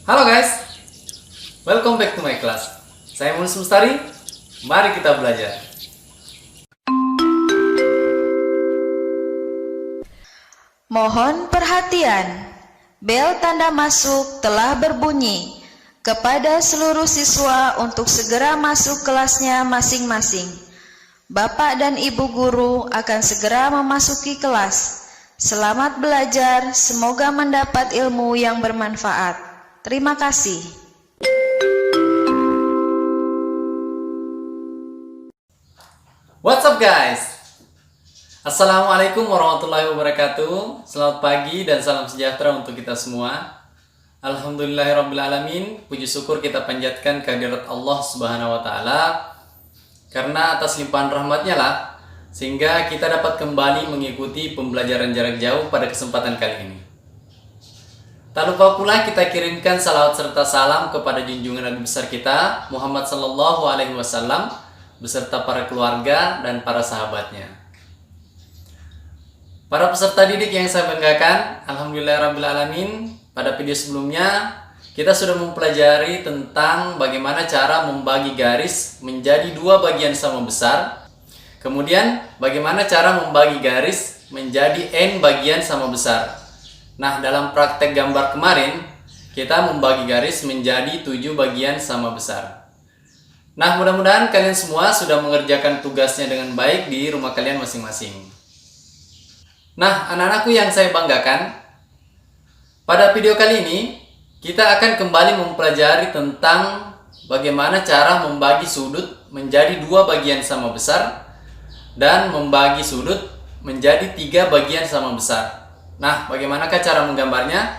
Halo guys, welcome back to my class. Saya Mulus Mustari, mari kita belajar. Mohon perhatian, bel tanda masuk telah berbunyi kepada seluruh siswa untuk segera masuk kelasnya masing-masing. Bapak dan Ibu guru akan segera memasuki kelas. Selamat belajar, semoga mendapat ilmu yang bermanfaat. Terima kasih. What's up guys? Assalamualaikum warahmatullahi wabarakatuh. Selamat pagi dan salam sejahtera untuk kita semua. Alhamdulillahirrabbilalamin. Puji syukur kita panjatkan kehadirat Allah Subhanahu wa Ta'ala, karena atas limpahan rahmatnya lah sehingga kita dapat kembali mengikuti pembelajaran jarak jauh pada kesempatan kali ini. Tak lupa pula kita kirimkan salawat serta salam kepada junjungan Nabi besar kita Muhammad Sallallahu Alaihi Wasallam beserta para keluarga dan para sahabatnya. Para peserta didik yang saya banggakan, alhamdulillahirrabbilalamin, pada video sebelumnya kita sudah mempelajari tentang bagaimana cara membagi garis menjadi dua bagian sama besar. Kemudian bagaimana cara membagi garis menjadi n bagian sama besar. Nah, dalam praktek gambar kemarin kita membagi garis menjadi 7 bagian sama besar. Nah, mudah-mudahan kalian semua sudah mengerjakan tugasnya dengan baik di rumah kalian masing-masing. Nah, anak-anakku yang saya banggakan, pada video kali ini kita akan kembali mempelajari tentang bagaimana cara membagi sudut menjadi 2 bagian sama besar dan membagi sudut menjadi 3 bagian sama besar. Nah, bagaimanakah cara menggambarnya?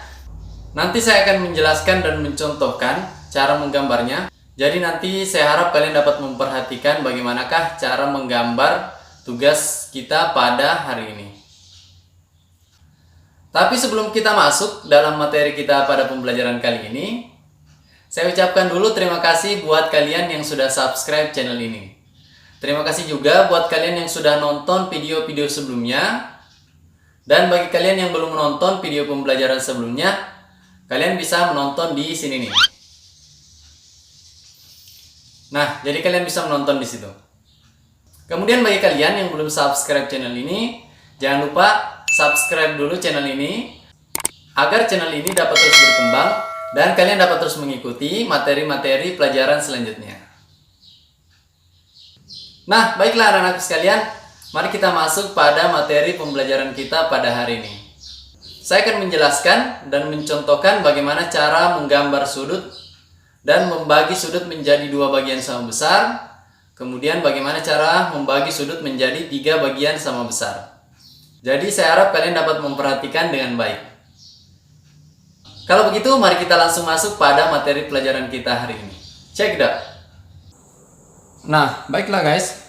Nanti saya akan menjelaskan dan mencontohkan cara menggambarnya. Jadi nanti saya harap kalian dapat memperhatikan bagaimanakah cara menggambar tugas kita pada hari ini. Tapi sebelum kita masuk dalam materi kita pada pembelajaran kali ini, saya ucapkan dulu terima kasih buat kalian yang sudah subscribe channel ini. Terima kasih juga buat kalian yang sudah nonton video-video sebelumnya. Dan bagi kalian yang belum menonton video pembelajaran sebelumnya, kalian bisa menonton di sini nih. Nah, jadi kalian bisa menonton di situ. Kemudian bagi kalian yang belum subscribe channel ini, jangan lupa subscribe dulu channel ini agar channel ini dapat terus berkembang dan kalian dapat terus mengikuti materi-materi pelajaran selanjutnya. Nah, baiklah anak-anak sekalian, mari kita masuk pada materi pembelajaran kita pada hari ini. Saya akan menjelaskan dan mencontohkan bagaimana cara menggambar sudut dan membagi sudut menjadi 2 bagian sama besar. Kemudian bagaimana cara membagi sudut menjadi 3 bagian sama besar. Jadi saya harap kalian dapat memperhatikan dengan baik. Kalau begitu, mari kita langsung masuk pada materi pelajaran kita hari ini. Check it out. Nah, baiklah guys.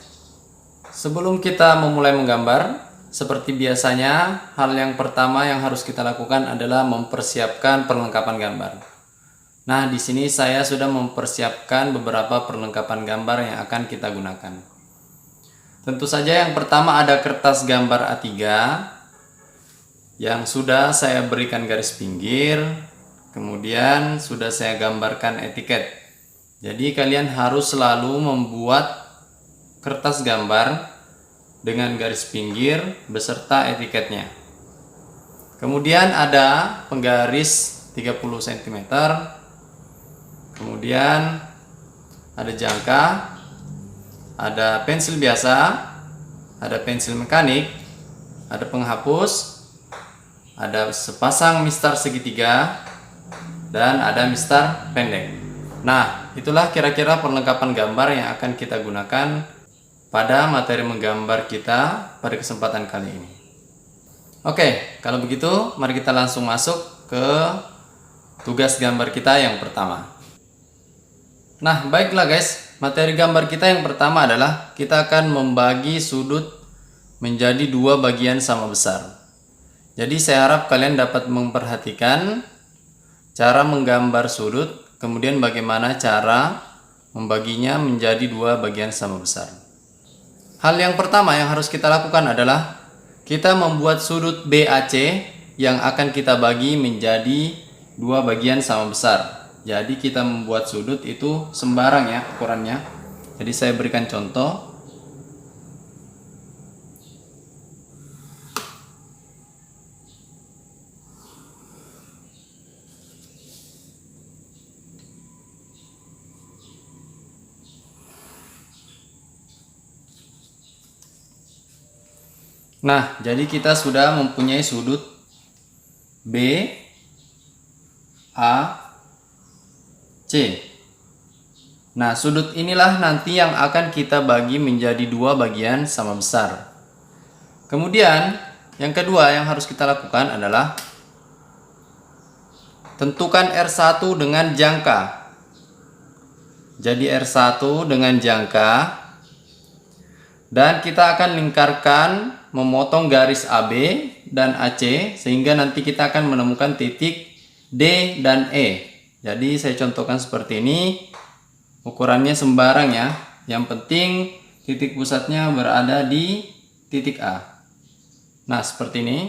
Sebelum kita memulai menggambar, seperti biasanya, hal yang pertama yang harus kita lakukan adalah mempersiapkan perlengkapan gambar. Nah, di sini saya sudah mempersiapkan beberapa perlengkapan gambar yang akan kita gunakan. Tentu saja yang pertama ada kertas gambar A3 yang sudah saya berikan garis pinggir, kemudian sudah saya gambarkan etiket. Jadi kalian harus selalu membuat kertas gambar dengan garis pinggir beserta etiketnya. Kemudian ada penggaris 30 cm. Kemudian ada jangka, ada pensil biasa, ada pensil mekanik, ada penghapus, ada sepasang mistar segitiga, dan ada mistar pendek. Nah, itulah kira-kira perlengkapan gambar yang akan kita gunakan pada materi menggambar kita pada kesempatan kali ini. Oke, kalau begitu mari kita langsung masuk ke tugas gambar kita yang pertama. Nah, baiklah guys, materi gambar kita yang pertama adalah kita akan membagi sudut menjadi 2 bagian sama besar. Jadi saya harap kalian dapat memperhatikan cara menggambar sudut, kemudian bagaimana cara membaginya menjadi 2 bagian sama besar. Hal yang pertama yang harus kita lakukan adalah kita membuat sudut BAC yang akan kita bagi menjadi 2 bagian sama besar. Jadi kita membuat sudut itu sembarang ya ukurannya. Jadi saya berikan contoh. Nah, jadi kita sudah mempunyai sudut B, A, C. Nah, sudut inilah nanti yang akan kita bagi menjadi dua bagian sama besar. Kemudian, yang kedua yang harus kita lakukan adalah tentukan R1 dengan jangka. Jadi R1 dengan jangka. Dan kita akan lingkarkan memotong garis AB dan AC sehingga nanti kita akan menemukan titik D dan E. Jadi saya contohkan seperti ini. Ukurannya sembarang ya. Yang penting titik pusatnya berada di titik A. Nah, seperti ini.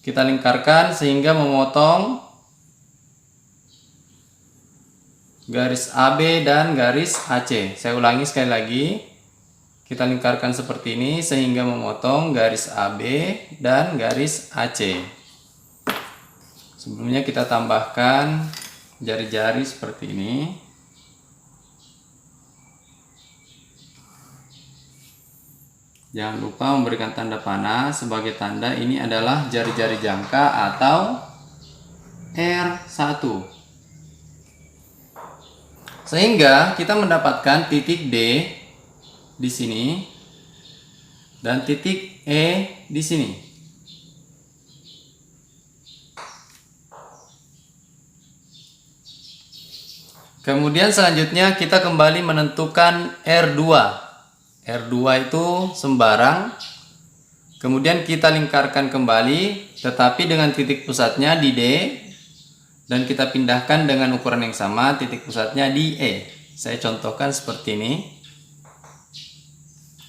Kita lingkarkan sehingga memotong garis AB dan garis AC. Saya ulangi sekali lagi. Kita lingkarkan seperti ini sehingga memotong garis AB dan garis AC. Sebelumnya kita tambahkan jari-jari seperti ini. Jangan lupa memberikan tanda panah sebagai tanda ini adalah jari-jari jangka atau R1. Sehingga kita mendapatkan titik D di sini dan titik E di sini. Kemudian selanjutnya kita kembali menentukan R2. R2 itu sembarang. Kemudian kita lingkarkan kembali tetapi dengan titik pusatnya di D dan kita pindahkan dengan ukuran yang sama, titik pusatnya di E. Saya contohkan seperti ini.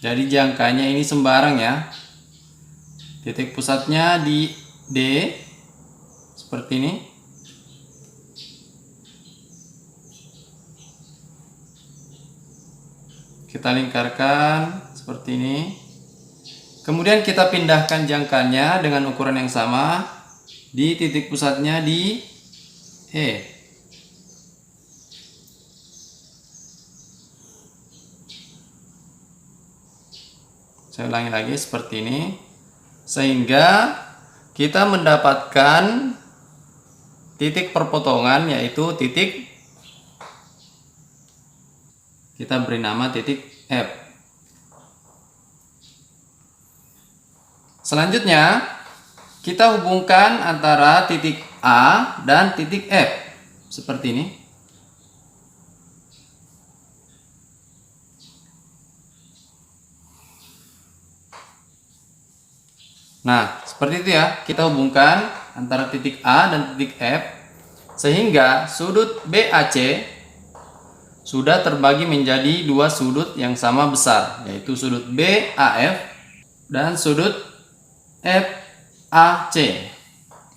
Jadi jangkanya ini sembarang ya. Titik pusatnya di D seperti ini. Kita lingkarkan seperti ini. Kemudian kita pindahkan jangkanya dengan ukuran yang sama di titik pusatnya di E. Saya ulangi lagi seperti ini. Sehingga kita mendapatkan titik perpotongan yaitu titik, kita beri nama titik F. Selanjutnya kita hubungkan antara titik A dan titik F seperti ini. Nah, seperti itu ya, kita hubungkan antara titik A dan titik F sehingga sudut BAC sudah terbagi menjadi dua sudut yang sama besar, yaitu sudut BAF dan sudut FAC.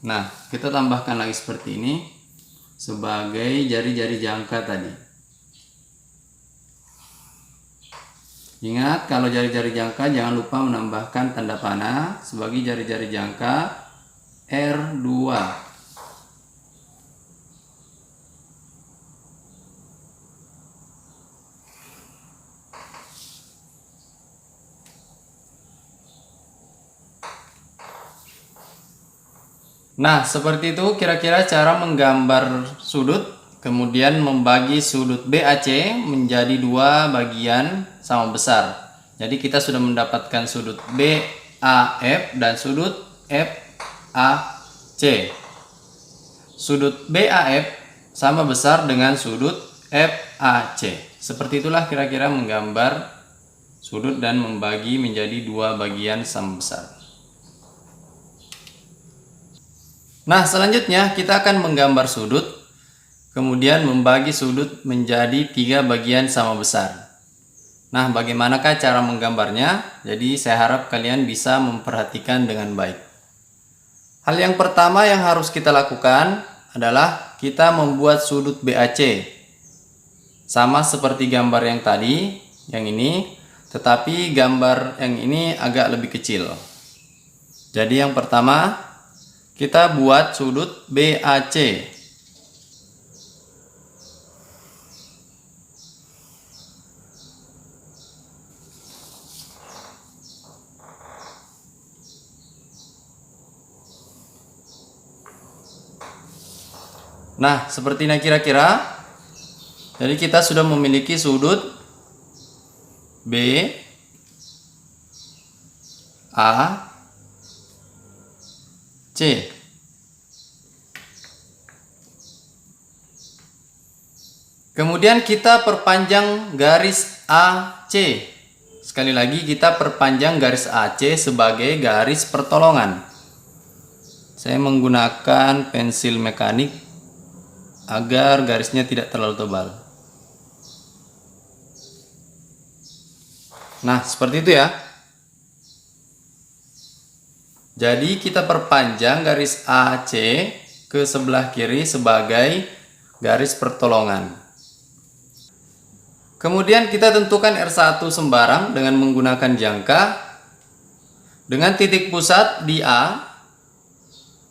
Nah, kita tambahkan lagi seperti ini sebagai jari-jari jangka tadi. Ingat, kalau jari-jari jangka jangan lupa menambahkan tanda panah sebagai jari-jari jangka R2. Nah, seperti itu kira-kira cara menggambar sudut. Kemudian membagi sudut BAC menjadi dua bagian sama besar. Jadi kita sudah mendapatkan sudut BAF dan sudut FAC. Sudut BAF sama besar dengan sudut FAC. Seperti itulah kira-kira menggambar sudut dan membagi menjadi dua bagian sama besar. Nah, selanjutnya kita akan menggambar sudut. Kemudian membagi sudut menjadi tiga bagian sama besar. Nah, bagaimanakah cara menggambarnya? Jadi saya harap kalian bisa memperhatikan dengan baik. Hal yang pertama yang harus kita lakukan adalah kita membuat sudut BAC. Sama seperti gambar yang tadi, yang ini, tetapi gambar yang ini agak lebih kecil. Jadi yang pertama, kita buat sudut BAC. Nah, seperti ini kira-kira. Jadi kita sudah memiliki sudut B, A, C. Kemudian kita perpanjang garis AC. Sekali lagi kita perpanjang garis AC sebagai garis pertolongan. Saya menggunakan pensil mekanik agar garisnya tidak terlalu tebal. Nah, seperti itu ya. Jadi kita perpanjang garis AC ke sebelah kiri sebagai garis pertolongan. Kemudian kita tentukan R1 sembarang dengan menggunakan jangka dengan titik pusat di A,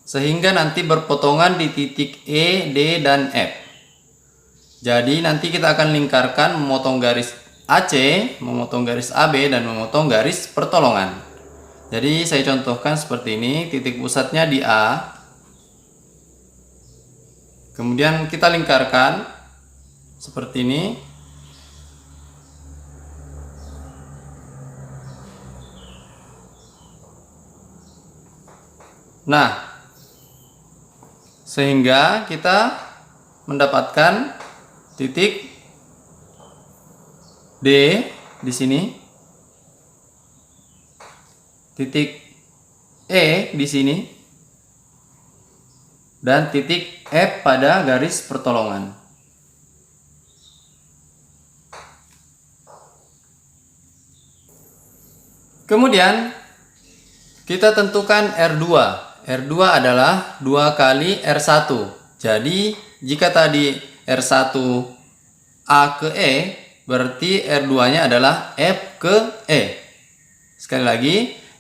sehingga nanti berpotongan di titik E, D, dan F. Jadi nanti kita akan lingkarkan memotong garis AC, memotong garis AB, dan memotong garis pertolongan. Jadi saya contohkan seperti ini, titik pusatnya di A. Kemudian kita lingkarkan seperti ini. Nah, sehingga kita mendapatkan titik D di sini, titik E di sini, dan titik F pada garis pertolongan. Kemudian kita tentukan R2. R2 adalah 2 kali R1. Jadi jika tadi R1 A ke E, berarti R2-nya adalah F ke E. Sekali lagi,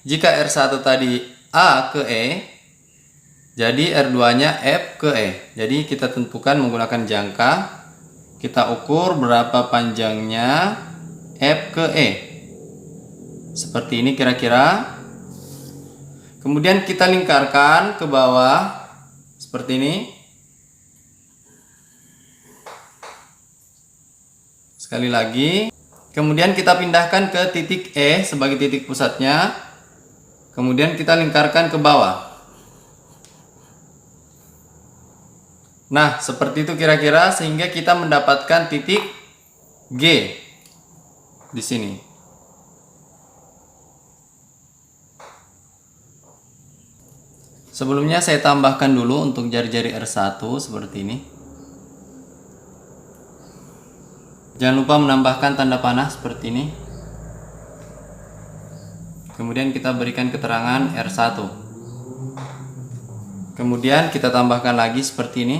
jika R1 tadi A ke E, jadi R2-nya F ke E. Jadi kita tentukan menggunakan jangka. Kita ukur berapa panjangnya F ke E. Seperti ini kira-kira. Kemudian kita lingkarkan ke bawah seperti ini. Sekali lagi. Kemudian kita pindahkan ke titik E sebagai titik pusatnya. Kemudian kita lingkarkan ke bawah. Nah, seperti itu kira-kira, sehingga kita mendapatkan titik G di sini. Sebelumnya saya tambahkan dulu untuk jari-jari R1 seperti ini. Jangan lupa menambahkan tanda panah seperti ini. Kemudian kita berikan keterangan R1. Kemudian kita tambahkan lagi seperti ini.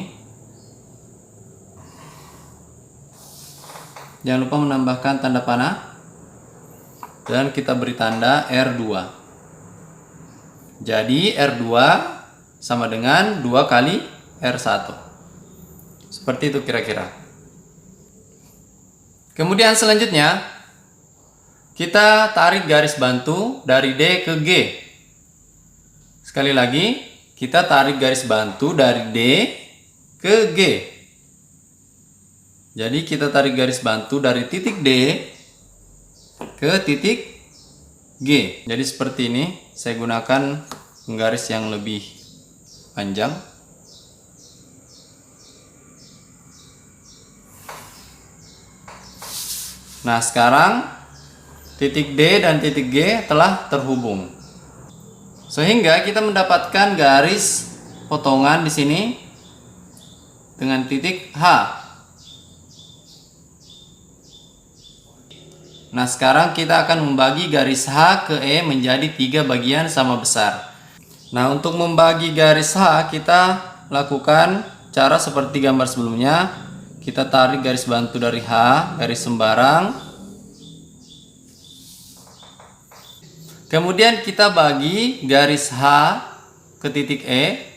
Jangan lupa menambahkan tanda panah. Dan kita beri tanda R2. Jadi R2 sama dengan 2 kali R1. Seperti itu kira-kira. Kemudian selanjutnya kita tarik garis bantu dari D ke G. Sekali lagi, kita tarik garis bantu dari D ke G. Jadi kita tarik garis bantu dari titik D ke titik G. Jadi seperti ini. Saya gunakan garis yang lebih panjang. Nah, sekarang titik D dan titik G telah terhubung. Sehingga kita mendapatkan garis potongan di sini dengan titik H. Nah, sekarang kita akan membagi garis H ke E menjadi 3 bagian sama besar. Nah, untuk membagi garis H kita lakukan cara seperti gambar sebelumnya. Kita tarik garis bantu dari H, garis sembarang. Kemudian kita bagi garis H ke titik E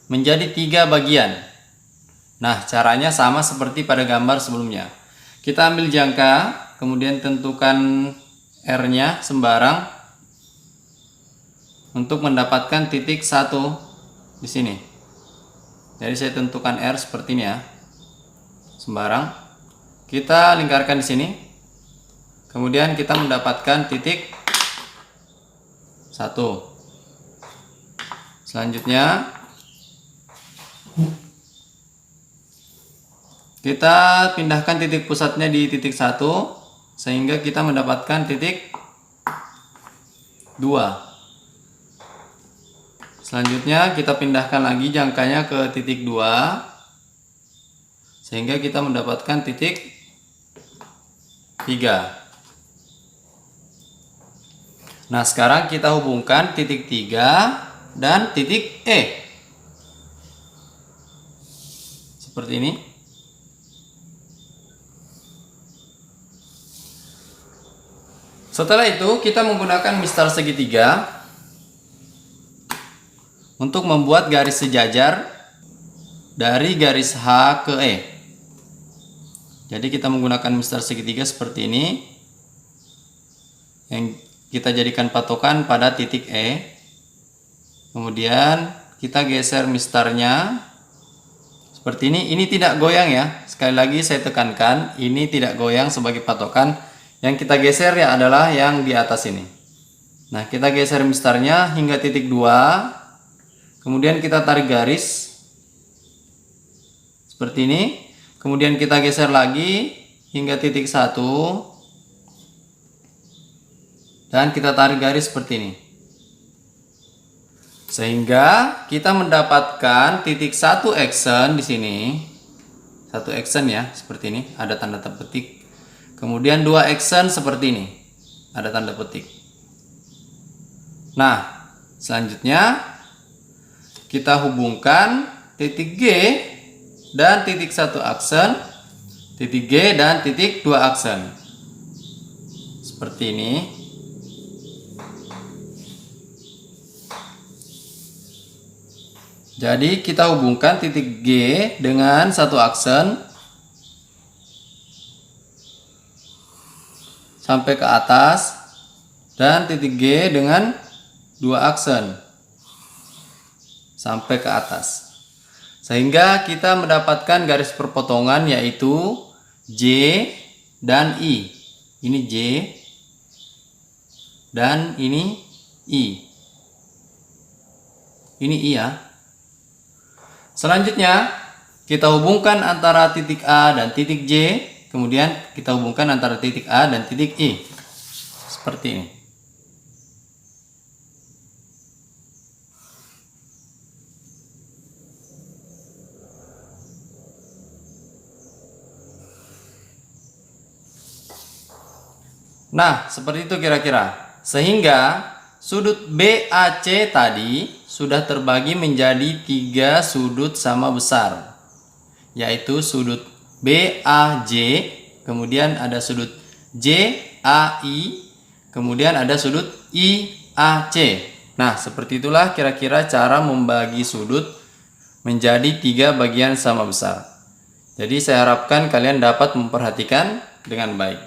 menjadi 3 bagian. Nah, caranya sama seperti pada gambar sebelumnya. Kita ambil jangka, kemudian tentukan R-nya sembarang untuk mendapatkan titik 1 di sini. Jadi saya tentukan R seperti ini ya. Sembarang. Kita lingkarkan di sini. Kemudian kita mendapatkan titik 1. Selanjutnya kita pindahkan titik pusatnya di titik 1 sehingga kita mendapatkan titik 2. Selanjutnya kita pindahkan lagi jangkanya ke titik 2 sehingga kita mendapatkan titik 3. Nah, sekarang kita hubungkan titik 3 dan titik E. Seperti ini. Setelah itu kita menggunakan mistar segitiga untuk membuat garis sejajar dari garis H ke E. Jadi kita menggunakan mistar segitiga seperti ini yang kita jadikan patokan pada titik E. Kemudian kita geser mistarnya seperti ini. Ini tidak goyang ya. Sekali lagi saya tekankan, ini tidak goyang sebagai patokan. Yang kita geser ya adalah yang di atas ini. Nah, kita geser mistarnya hingga titik 2. Kemudian kita tarik garis seperti ini. Kemudian kita geser lagi hingga titik 1. Dan kita tarik garis seperti ini. Sehingga kita mendapatkan titik 1 action di sini. 1 action ya, seperti ini, ada tanda petik. Kemudian 2 action seperti ini, ada tanda petik. Nah, selanjutnya kita hubungkan titik G dan titik 1 aksen, titik G dan titik 2 aksen. Seperti ini. Jadi kita hubungkan titik G dengan 1 aksen sampai ke atas dan titik G dengan 2 aksen sampai ke atas. Sehingga kita mendapatkan garis perpotongan yaitu J dan I. Ini J dan ini I. Ini I ya. Selanjutnya kita hubungkan antara titik A dan titik J. Kemudian kita hubungkan antara titik A dan titik I. Seperti ini. Nah, seperti itu kira-kira. Sehingga sudut BAC tadi sudah terbagi menjadi 3 sudut sama besar. Yaitu sudut BAJ, kemudian ada sudut JAI, kemudian ada sudut IAC. Nah, seperti itulah kira-kira cara membagi sudut menjadi 3 bagian sama besar. Jadi saya harapkan kalian dapat memperhatikan dengan baik.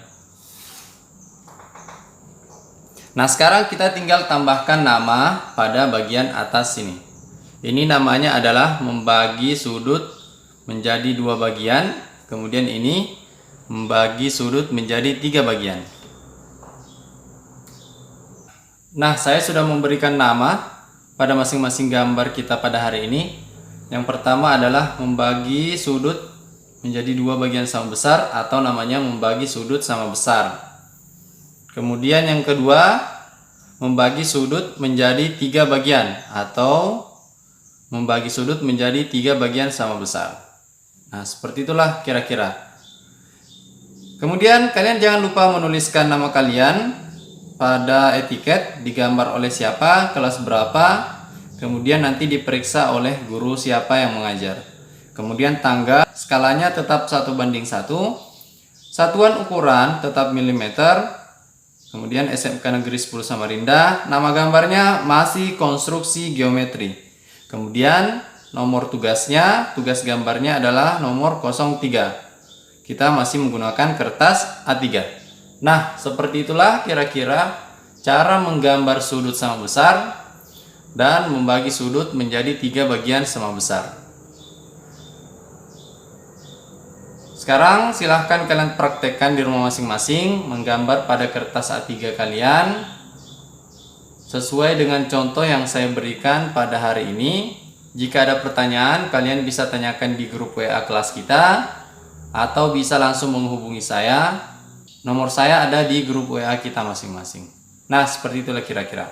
Nah, sekarang kita tinggal tambahkan nama pada bagian atas sini. Ini namanya adalah membagi sudut menjadi 2 bagian. Kemudian ini membagi sudut menjadi 3 bagian. Nah, saya sudah memberikan nama pada masing-masing gambar kita pada hari ini. Yang pertama adalah membagi sudut menjadi 2 bagian sama besar atau namanya membagi sudut sama besar. Kemudian yang kedua, membagi sudut menjadi 3 bagian atau membagi sudut menjadi 3 bagian sama besar. Nah, seperti itulah kira-kira. Kemudian kalian jangan lupa menuliskan nama kalian pada etiket, digambar oleh siapa, kelas berapa, kemudian nanti diperiksa oleh guru siapa yang mengajar. Kemudian tanggal, skalanya tetap 1:1. Satuan ukuran tetap milimeter. Kemudian SMK Negeri 10 Samarinda. Nama gambarnya masih konstruksi geometri. Kemudian nomor tugasnya, tugas gambarnya adalah nomor 03. Kita masih menggunakan kertas A3. Nah, seperti itulah kira-kira cara menggambar sudut sama besar dan membagi sudut menjadi 3 bagian sama besar. Sekarang silahkan kalian praktekkan di rumah masing-masing menggambar pada kertas A3 kalian sesuai dengan contoh yang saya berikan pada hari ini. Jika ada pertanyaan, kalian bisa tanyakan di grup WA kelas kita atau bisa langsung menghubungi saya. Nomor saya ada di grup WA kita masing-masing. Nah, seperti itulah kira-kira.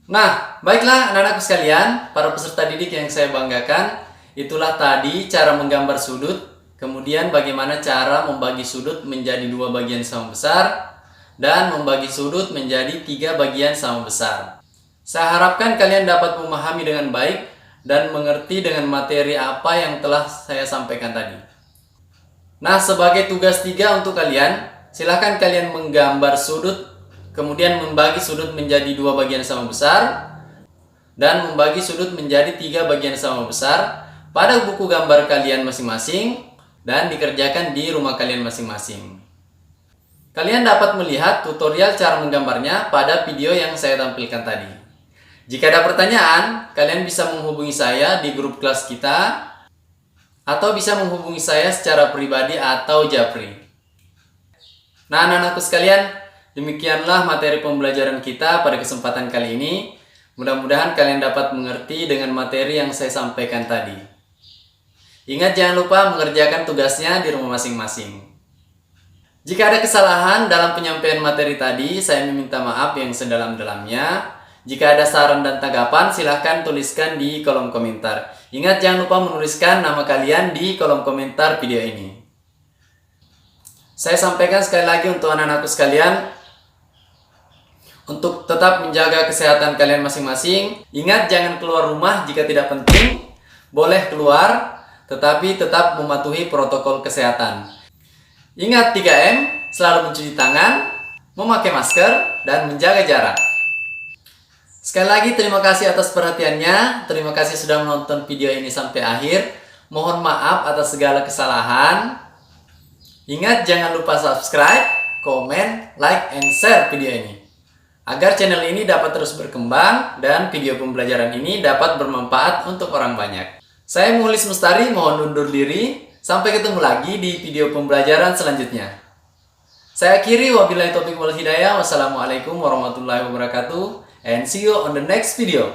Nah, baiklah anak-anakku sekalian, para peserta didik yang saya banggakan. Itulah tadi cara menggambar sudut, kemudian bagaimana cara membagi sudut menjadi 2 bagian sama besar, dan membagi sudut menjadi 3 bagian sama besar. Saya harapkan kalian dapat memahami dengan baik dan mengerti dengan materi apa yang telah saya sampaikan tadi. Nah, sebagai tugas 3 untuk kalian, silahkan kalian menggambar sudut, kemudian membagi sudut menjadi 2 bagian sama besar, dan membagi sudut menjadi 3 bagian sama besar pada buku gambar kalian masing-masing dan dikerjakan di rumah kalian masing-masing. Kalian dapat melihat tutorial cara menggambarnya pada video yang saya tampilkan tadi. Jika ada pertanyaan, kalian bisa menghubungi saya di grup kelas kita atau bisa menghubungi saya secara pribadi atau japri. Nah, anak-anakku sekalian, demikianlah materi pembelajaran kita pada kesempatan kali ini. Mudah-mudahan kalian dapat mengerti dengan materi yang saya sampaikan tadi. Ingat, jangan lupa mengerjakan tugasnya di rumah masing-masing. Jika ada kesalahan dalam penyampaian materi tadi, saya meminta maaf yang sedalam-dalamnya. Jika ada saran dan tanggapan, silahkan tuliskan di kolom komentar. Ingat, jangan lupa menuliskan nama kalian di kolom komentar video ini. Saya sampaikan sekali lagi untuk anak-anakku sekalian, untuk tetap menjaga kesehatan kalian masing-masing. Ingat, jangan keluar rumah jika tidak penting. Boleh keluar, tetapi tetap mematuhi protokol kesehatan. Ingat 3M, selalu mencuci tangan, memakai masker, dan menjaga jarak. Sekali lagi terima kasih atas perhatiannya. Terima kasih sudah menonton video ini sampai akhir. Mohon maaf atas segala kesalahan. Ingat, jangan lupa subscribe, komen, like, and share video ini, agar channel ini dapat terus berkembang dan video pembelajaran ini dapat bermanfaat untuk orang banyak. Saya Mukhlis Mustari, mohon undur diri. Sampai ketemu lagi di video pembelajaran selanjutnya. Saya akhiri, wabillahi taufiq wal hidayah. Wassalamualaikum warahmatullahi wabarakatuh. And see you on the next video.